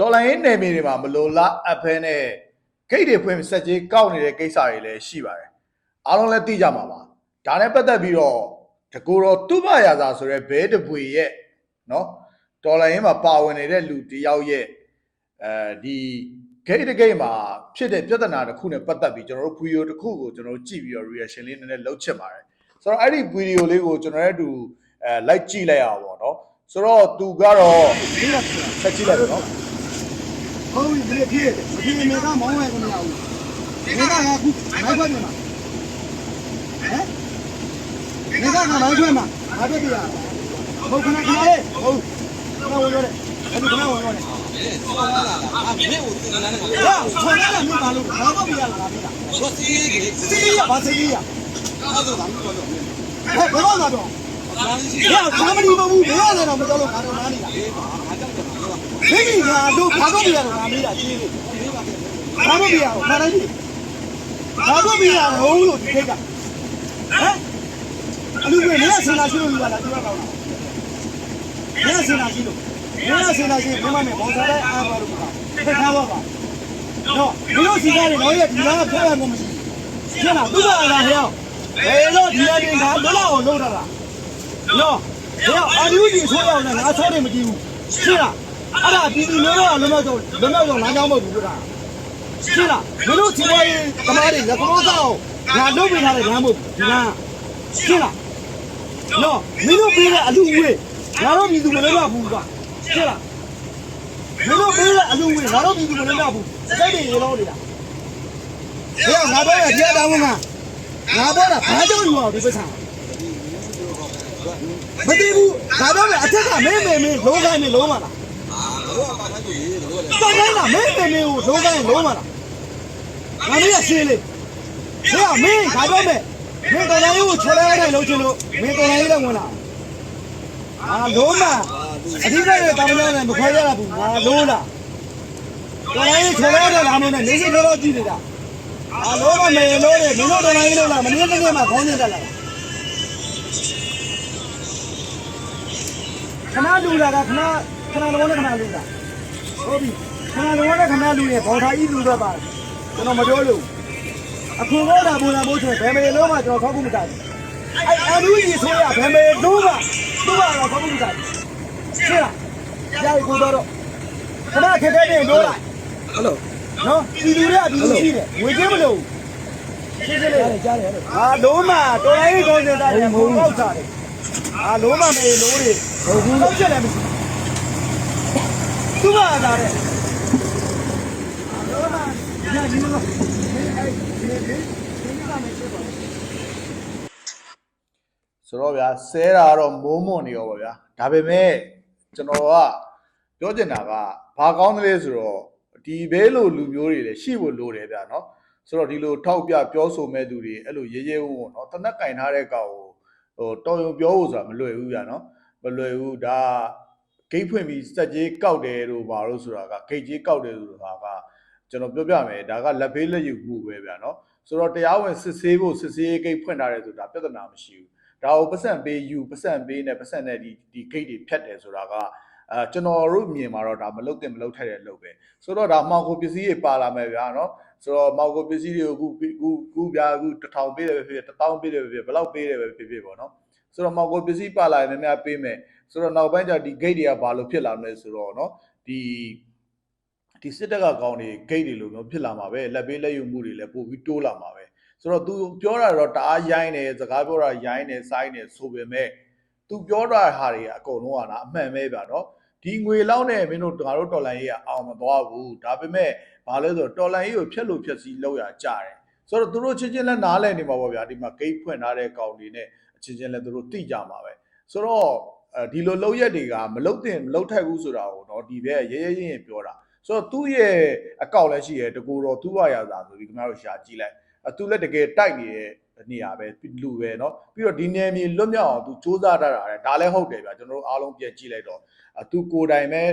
တော်လိုင်းနယ်မြေတွေမှာမလိုလားအဖဲနဲ့ဂိတ်တွေဖွင့်စက်ကြီးကောက်နေတဲ့ကိစ္စတွေလည်းရှိပါတယ်အားလုံးလည်းသိကြမှာပါဒါနဲ့ပတ်သက်ပြီးတော့တကူတော်တုပရာသာဆိုတဲ့ဘဲတပွေရဲ့နော်တော်လိုင်းမှာပါဝင်နေတဲ့လူတယောက်ရဲ့ဒီဂိတ်တကိတ်မှာဖြစ်တဲ့ပြဿနာတစ်ခုနဲ့ပတ်သက်ပြီးကျွန်တော်တို့ဗီဒီယိုတစ်ခုကိုကျွန်တော်တို့ကြည့်ပြီးတော့ reaction လေးနည်းနည်းလုပ်ချင်ပါတယ်ဆိုတော့အဲ့ဒီဗီဒီယိုလေးကိုကျွန်တော်တို့အတူလိုက်ကြည့်လိုက်အောင်ပေါ့နော်ဆိုတော့သူကတော့ဆက်ကြည့်လိုက်ပါနော်ဟုတ်ပြီဒီဖြစ်ဒီနေကမောင်းဝဲကုန်မရဘူးနေကကခုမိုက်ခွက်ပြန်မှာဟမ်နေကမိုက်ခွက်မှာဘာဖြစ်ပြရဟုတ်ခဏခဏလေးဟုတ်ခဏဝင်ရတယ်အဲ့ဒီခဏဝင်ရတယ်ဆောင်းလာလားအမေကိုသင်္ကန်းနဲ့ဟာဆောင်းလာမင်းဘာလို့ဘာတော့ပြရလားဗျာဆိုစီးကြီးစီးရဘာစီးရအဲ့ဒါကဘာလို့ပြောဟဲ့ဘယ်တော့လာတော့ဘာမလို့ဘူးဘယ်ရလဲတော့မတော်လို့ငါတော့နားနေတာမင်းကြီးကတော့ဘာတော့ပြရတော့ငါမေးတာကြီးလေးဘာတော့ပြရတော့ခါတိုင်းကြီးဘာတော့ပြရတော့လို့ဒီခေတ်ကဟမ်အလူပဲနေရစင်လာရှိလို့ယူလာတာပြောတော့နေရစင်လာရှိလို့နေရစင်လာရှိဘယ်မှမဘောစားတဲ့အားပါလို့ပါခက်ထားပါပါတော့ဒီလိုစီကားတွေတော့ရဒီလားဖျက်ရမှာမရှိရှင်းလားသူကလာဟဲ့ဘယ်တော့ဒီအရင်ကဘယ်တော့အောင်လုပ်တာလားနော်တော့အလူကြီးဆိုးအောင်လည်းငါဆိုးတယ်မကြည့်ဘူးရှင်းလားအဲ့ဒါပြည်သူမျိုးတော့လွတ်မြောက်တော့လမ်းကြောင်းမဟုတ်ဘူးကွာရှင်းလားမင်းတို့ဒီဝိုင်းသမားတွေလက်ကောသောငါလုပ်ပေးထားတဲ့လမ်းမဟုတ်ဒီလမ်းရှင်းလားနော်မင်းတို့ပေးတဲ့အလူဝေးငါတို့ပြည်သူမလွတ်မြောက်ဘူးကွာရှင်းလားမင်းတို့ပေးတဲ့အလူဝေးငါတို့ပြည်သူမလွတ်မြောက်ဘူးစိတ်တွေရေလုံးနေတာဟဲ့ငါတော့ရကြတောင်းမှာငါတော့ဘာကြောင့်ယူအောင်ဒီပစ္စံမတည်ဘူးဒါတော့အထက်ကမင်းလုံးခိုင်းနေလုံးမလားတော့တိုင်းလားမင်းကိုလုံးခိုင်းလုံးမလားငါမင်းရရှင်းလေဟဲ့မင်းဒါတော့မဲ့မင်းတော်လိုင်းကိုချော်လိုက်တဲ့လုံးချင်လို့မင်းတော်လိုင်းလည်းဝင်လာလုံးမအဓိကရဲ့တာမန်နဲ့မခွဲရတာဘူးငါလုံးလားတော်လိုင်းချော်လိုက်တဲ့လာမနဲ့နေစိတော့ကြည့်နေတာလုံးမမေလို့လေမင်းတို့တော်လိုင်းလို့လားမင်းတကယ်မှခေါင်းနေတက်လာခဏလူလာတာခဏလုံးနဲ့ခဏလူတာဟုတ်ပြီခဏလုံးနဲ့ခဏလူရဲ့ဘောင်ထားကြီးလူတော့ပါကျွန်တော်မပြောလို့အခုတော့ဒါပုံစံမို့ဆိုဘယ်မေလုံးမှကျွန်တော်ခေါက်ခုမကြဘူးအဲ့အလူကြီးဆိုရဘယ်မေလုံးမှသူ့ဘာတော့ခေါက်ခုမကြဘူးရှင်းလားကြာပြီကိုတော့ခဏခက်ခဲနေလို့လားဟယ်လိုနော်ဒီလူတွေကဒီလူရှိတယ်ဝေချင်းမလို့ရှင်းရှင်းလေးကြားတယ်လုံးမတော်လိုင်းကောင်းနေတာတွေမဟုတ်တော့စားတယ်လုံးမမေလို့တွေဟုတ်ဘူးတော့ချက်လည်းမရှိသူ့ဘာသာတဲ့လုံးမညာကြီးလို့ဆိုတော့ဗျာဆဲတာကတော့မိုးမွန်နေရောပါဗျာဒါပေမဲ့ကျွန်တော်ကပြောချင်တာကဘာကောင်းတယ်လဲဆိုတော့ဒီဘဲလိုလူမျိုးတွေလည်းရှိဖို့လိုတယ်ဗျာနော်ဆိုတော့ဒီလိုထောက်ပြပြောဆိုမဲ့သူတွေအဲ့လိုရေးရေးဝုန်းဝုန်းနော်တနက်ကင်ထားတဲ့ကောင်ကိုတော်ရုံပြောဖို့ဆိုတာမလွယ်ဘူးဗျာနော်မလွယ်ဘူးဒါဂိတ်ဖွင့်ပြီးစက်ကြီးကောက်တယ်လို့ပါလို့ဆိုတာကဂိတ်ကြီးကောက်တယ်ဆိုတာကကျွန်တော်ပြောပြမယ်ဒါကလက်ဖေးလက်ယူမှုပဲဗျာနော်ဆိုတော့တရားဝင်စစ်ဆေးဖို့စစ်ဆေးဂိတ်ဖွင့်ထားတယ်ဆိုတာပြဿနာမရှိဘူးဒါကိုပတ်စံပေးယူပတ်စံပေးနဲ့ပတ်စံနဲ့ဒီဂိတ်တွေဖြတ်တယ်ဆိုတာကကျွန်တော်တို့မြင်မှာတော့ဒါမလုတ်တင်မလုတ်ထိုက်တဲ့လုတ်ပဲဆိုတော့ဒါမှောင်ခိုပစ္စည်းတွေပါလာမယ်ဗျာနော်ဆိုတော့မှောင်ခိုပစ္စည်းတွေကိုခုဗျာခု1000ပေးတယ်ပဲဖြစ်ဖြစ်1000ပေးတယ်ပဲဖြစ်ဘယ်လောက်ပေးတယ်ပဲဖြစ်ဖြစ်ပေါ့နော်ဆိုတော့မှောင်ခိုပစ္စည်းပါလာရင်များများပေးမယ်ဆိုတော့နောက်ပိုင်းကျဒီ gate တွေကဘာလို့ဖြစ်လာမလဲဆိုတော့နော်ဒီစစ်တပ်ကကောင်းတွေ gate တွေလိုမျိုးဖြစ်လာမှာပဲလက်ပေးလက်ယူမှုတွေလည်းပို့ပြီးတိုးလာမှာပဲဆိုတော့ तू ပြောတာတော့တအားရိုင်းတယ်စကားပြောတာရိုင်းတယ်စိုင်းတယ်ဆိုပေမဲ့ तू ပြောတာဟာတွေအကုန်လုံးကလားအမှန်ပဲဗျာနော်ဒီငွေလောက်နဲ့မင်းတို့ငါတို့တော်လိုင်းရေးကအောင်မသွားဘူးဒါပေမဲ့ဘာလဲဆိုတော့တော်လိုင်းရေးကိုဖျက်လို့ဖျက်စီးလောက်ရကြတယ်ဆိုတော့သူတို့ချင်းချင်းလည်းနားလည်နေမှာပေါ့ဗျာဒီမှာ gate ဖွင့်ထားတဲ့ကောင်တွေနဲ့အချင်းချင်းလည်းသူတို့သိကြမှာပဲဆိုတော့ဒီလိုလောက်ရက်တွေကမလုတ်တင်မလုတ်ထိုက်ဘူးဆိုတာကိုတော့ဒီဘက်ရဲရဲရင်ပြောတာဆိုတော့သူ့ရဲ့အကောက်လည်းရှိတယ်တကူတော့သူ့ဘာရသာဆိုပြီးခင်ဗျားတို့ရှာကြည့်လိုက်သူလည်းတကယ်တိုက်နေတဲ့နေရာပဲလူပဲเนาะပြီးတော့ဒီနယ်မြေလွတ်မြောက်အောင်သူစူးစမ်းထားတာလေဒါလည်းဟုတ်တယ်ဗျာကျွန်တော်တို့အားလုံးပြန်ကြည့်လိုက်တော့သူကိုယ်တိုင်ပဲ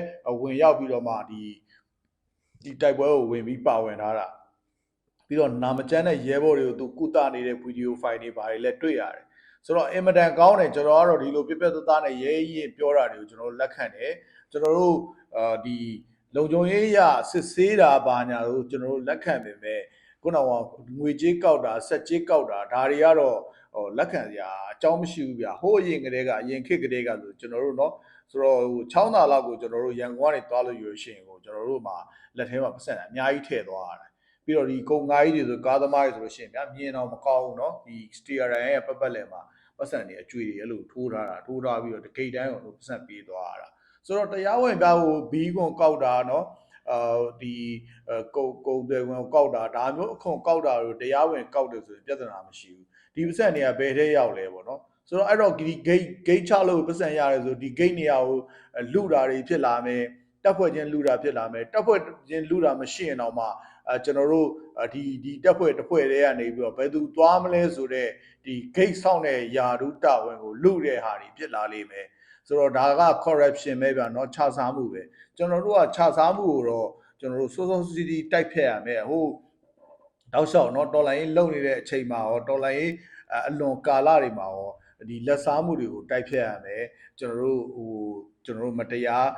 ဝင်ရောက်ပြီးတော့မှဒီတိုက်ပွဲကိုဝင်ပြီးပါဝင်ထားတာပြီးတော့နာမကျန်းတဲ့ရဲဘော်တွေကိုသူကုသနေတဲ့ဗီဒီယိုဖိုင်တွေဘာတွေလဲတွေ့ရတယ်ဆိုတော့အင်မတန်ကောင်းတယ်ကျွန်တော်ကတော့ဒီလိုပြပြသားသားနဲ့ရဲကြီးပြောတာတွေကိုကျွန်တော်လက်ခံတယ်ကျွန်တော်တို့ဒီ လုံခြုံရေးရစစ်ဆေးတာဘာညာလို့ကျွန်တော်တို့လက်ခံပေမဲ့ခုနကငွေကြေးကောက်တာဆက်ကြေးကောက်တာဒါတွေကတော့လက်ခံစရာအကြောင်းမရှိဘူးဗျဟိုးအရင်ကတည်းကအရင်ခေတ်ကတည်းကဆိုကျွန်တော်တို့เนาะဆိုတော့ဟိုချောင်းသာလောက်ကိုကျွန်တော်တို့ရန်ကုန်ကနေတွားလို့ရရှင်ကိုကျွန်တော်တို့မှာလက်ထဲမှာပတ်စံအများကြီးထည့်သွားရတယ်ပြီးတော့ဒီကုန်ငါးကြီးတွေဆိုကားသမားတွေဆိုလို့ရှိရင်ဗျမြင်တော့မကောင်းဘူးเนาะဒီ steering ရဲ့ပတ်ပတ်လည်မှာပတ်စံတွေအကျွေတွေအဲ့လိုထိုးထားပြီးတော့ဂိတ်တိုင်းကိုပတ်စံပေးသွားရတာဆိုတော့တရားဝင်ပြဟိုဘီးကွန်ကောက်တာเนาะဒီကုန်တယ်ဝင်ကောက်တာဒါမျိုးအခွန်ကောက်တာတို့တရားဝင်ကောက်တယ်ဆိုရင်ပြဿနာမရှိဘူးဒီပတ်စံတွေကဘယ်ထဲရောက်လဲပေါ့နော်ဆိုတော့အဲ့တော့ဒီ gate ချလို့ပတ်စံရတယ်ဆိုဒီ gate နေရာကိုလူတာတွေဖြစ်လာမယ်တက်ဖွဲ့ချင်းလူတာဖြစ်လာမယ်တက်ဖွဲ့ချင်းလူတာမရှိရင်တော့မှကျွန်တော်တို့ဒီတက်ဖွဲ့တစ်ဖွဲ့တည်းကနေပြီးတော့ဘယ်သူသွားမလဲဆိုတော့ဒီ gate ဆောင်တဲ့ယာဒုတာဝန်ကိုလူတဲ့ဟာတွေဖြစ်လာလိမ့်မယ်ဆိုတော့ဒါက corruption ပဲဗျာเนาะခြစားမှုပဲကျွန်တော်တို့ကခြစားမှုကိုတော့ကျွန်တော်တို့စိုးစိုးစီးစီးတိုက်ဖက်ရမယ်ဟိုတောက်လျှောက်เนาะတော်လိုင်းလုံနေတဲ့အချိန်မှာရောတော်လိုင်းအလွန်ကာလတွေမှာရောဒီလက်စားမှုတွေကိုတိုက်ဖက်ရမယ်ကျွန်တော်တို့မတရား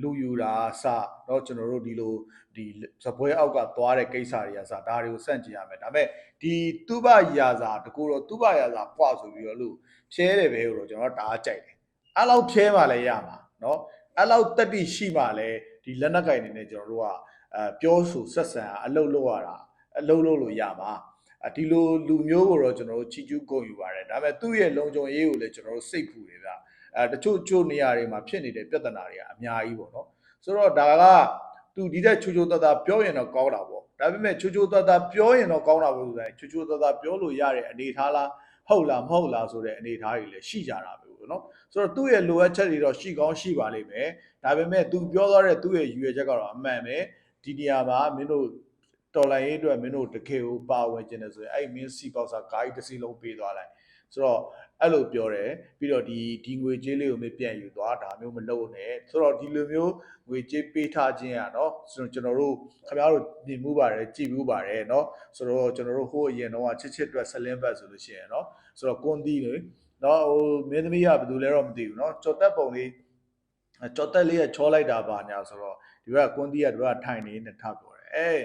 လူယူတာစเนาะကျွန်တော်တို့ဒီလိုဒီစပွဲအောက်ကသွားတဲ့ကိစ္စတွေကစဒါတွေကိုစန့်ကျင်ရမယ်ဒါပေမဲ့ဒီသူဘရာစာတကူတော့သူဘရာစာပွားဆိုပြီးတော့လို့ဖြဲတယ်ပဲလို့ကျွန်တော်တို့ဒါအကြိုက်တယ်အဲ့လောက်ဖြဲမှလည်းရမှာเนาะအဲ့လောက်တက်တိရှိမှလည်းဒီလက်နက်ကင်နေနဲ့ကျွန်တော်တို့ကပြောဆိုဆက်ဆံအလုပ်လုပ်ရတာအလုပ်လုပ်လို့ရမှာဒီလိုလူမျိုးကိုတော့ကျွန်တော်တို့ချီကျူးကုန်ယူပါတယ်ဒါပေမဲ့သူ့ရဲ့လုံခြုံရေးကိုလည်းကျွန်တော်တို့စိတ်ပူတယ်ဗျတချို့နေရာတွေမှာဖြစ်နေတဲ့ပြဿနာတွေကအများကြီးပေါ့နော်ဆိုတော့ဒါကသူဒီတဲ့ချိုးသားပြောရင်တော့ကောင်းတာပေါ့ဒါပေမဲ့ချိုးသားပြောရင်တော့ကောင်းတာပေါ့ဆိုတိုင်းချိုးသားပြောလို့ရတဲ့အနေထားလားဟုတ်လားမဟုတ်လားဆိုတဲ့အနေထားတွေလည်းရှိကြတာပဲပေါ့နော်ဆိုတော့သူ့ရဲ့လိုအပ်ချက်တွေတော့ရှိကောင်းရှိပါလိမ့်မယ်ဒါပေမဲ့သူပြောသွားတဲ့သူ့ရဲ့ရည်ရွယ်ချက်ကတော့အမှန်ပဲဒီနေရာမှာမင်းတို့တော်လိုင်းရေးအတွက်မင်းတို့တကယ်ကိုပါဝင်ကျင်တယ်ဆိုရင်အဲ့မင်းစီပေါက်စာဂိုင်းတစ်စီးလုံးပေးသွားလိုက်ဆိုတော့အဲ့လိုပြောတယ်ပြီးတော့ဒီငွေကြေးလေးကိုမပြန်ယူသွားဒါမျိုးမလုပ်နဲ့ဆိုတော့ဒီလိုမျိုးငွေကြေးပေးထားခြင်းอ่ะเนาะကျွန်တော်တို့ခင်ဗျားတို့မြင်မှုပါတယ်ကြည်မှုပါတယ်เนาะဆိုတော့ကျွန်တော်တို့ဟိုအရင်တော့ချစ်အတွက်ဆလင်းဘတ်ဆိုလို့ရှိရင်เนาะဆိုတော့ကွန်တီလေเนาะဟိုမင်းသမီးကဘယ်သူလဲတော့မသိဘူးเนาะကြော်တက်ပုံလေးကြော်တက်လေးကချောလိုက်တာပါညာဆိုတော့ဒီဘက်ကကွန်တီကဒီဘက်ကထိုင်နေနဲ့ထပ်ပြောတယ်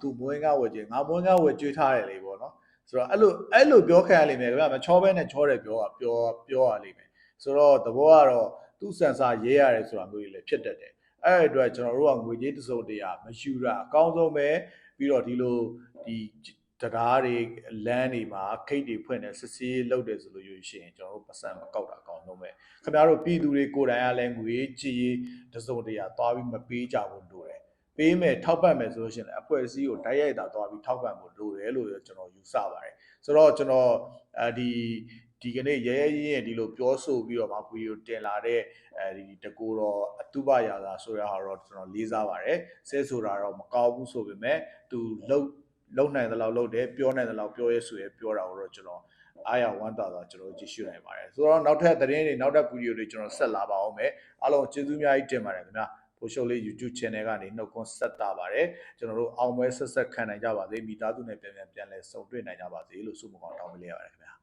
သူမွေးငါဝယ်ကြငါမွေးငါဝယ်ကြွေးထားတယ်လေပေါ့နော်ဆိုတော့အဲ့လိုပြောခံရလိမ့်မယ်ခင်ဗျာမချောပဲနဲ့ချောတယ်ပြောရလိမ့်မယ်ဆိုတော့သဘောကတော့သူ့စံစာရေးရတယ်ဆိုတာမျိုးကြီးလည်းဖြစ်တတ်တယ်အဲ့အတွက်ကျွန်တော်တို့ကငွေကြေးတစုံတရာမယူတာအကောင်းဆုံးပဲပြီးတော့ဒီလိုဒီတရားတွေလမ်းတွေမှာခိတ်တွေဖွင့်နေစစ်ဆေးလုပ်တယ်ဆိုလို့ယူရှင်ကျွန်တော်တို့ပတ်စံမကောက်တာအကောင်းဆုံးပဲခင်ဗျားတို့ပြည်သူတွေကိုယ်တိုင်ကလည်းငွေကြေးတစုံတရာသွားပြီးမပေးကြဘူးလို့တယ်ပေးမယ်ထောက်ပံ့မယ်ဆိုလို့ရှိရင်အဖွဲ့အစည်းကိုတိုက်ရိုက်တာသွားပြီးထောက်ပံ့ဖို့လိုတယ်လို့ကျွန်တော်ယူဆပါတယ်ဆိုတော့ကျွန်တော်ဒီကနေ့ရဲရင်ဒီလိုပြောဆိုပြီးတော့မှဗီဒီယိုတင်လာတဲ့ဒီတကူတော့အတုပရာသာဆိုရတာတော့ကျွန်တော်လေးစားပါတယ်ဆဲဆိုတာတော့မကောင်းဘူးဆိုပေမဲ့သူလုံနိုင်တဲ့လောက်လုပ်တယ်ပြောနိုင်တဲ့လောက်ပြောရဲဆိုရဲပြောတာတော့ကျွန်တော်အားရဝမ်းသာစွာကျွန်တော်ကြည့်ရှုနိုင်ပါတယ်ဆိုတော့နောက်ထပ်သတင်းတွေနောက်ထပ်ဗီဒီယိုတွေကျွန်တော်ဆက်လာပါအောင်မယ်အားလုံးကျေးဇူးအများကြီးတင်ပါတယ်ခင်ဗျာဖိုးရှုပ်လေး YouTube channel ကနေနှုတ်ခွန်းဆက်တာပါတယ်ကျွန်တော်တို့အောင်ပွဲဆက်ခံနိုင်ကြပါစေမိသားစုနဲ့ပြန်လဲဆုံတွေ့နိုင်ကြပါစေလို့ဆုမကောင်းတောင်းပေးလိုက်ရပါတယ်ခင်ဗျာ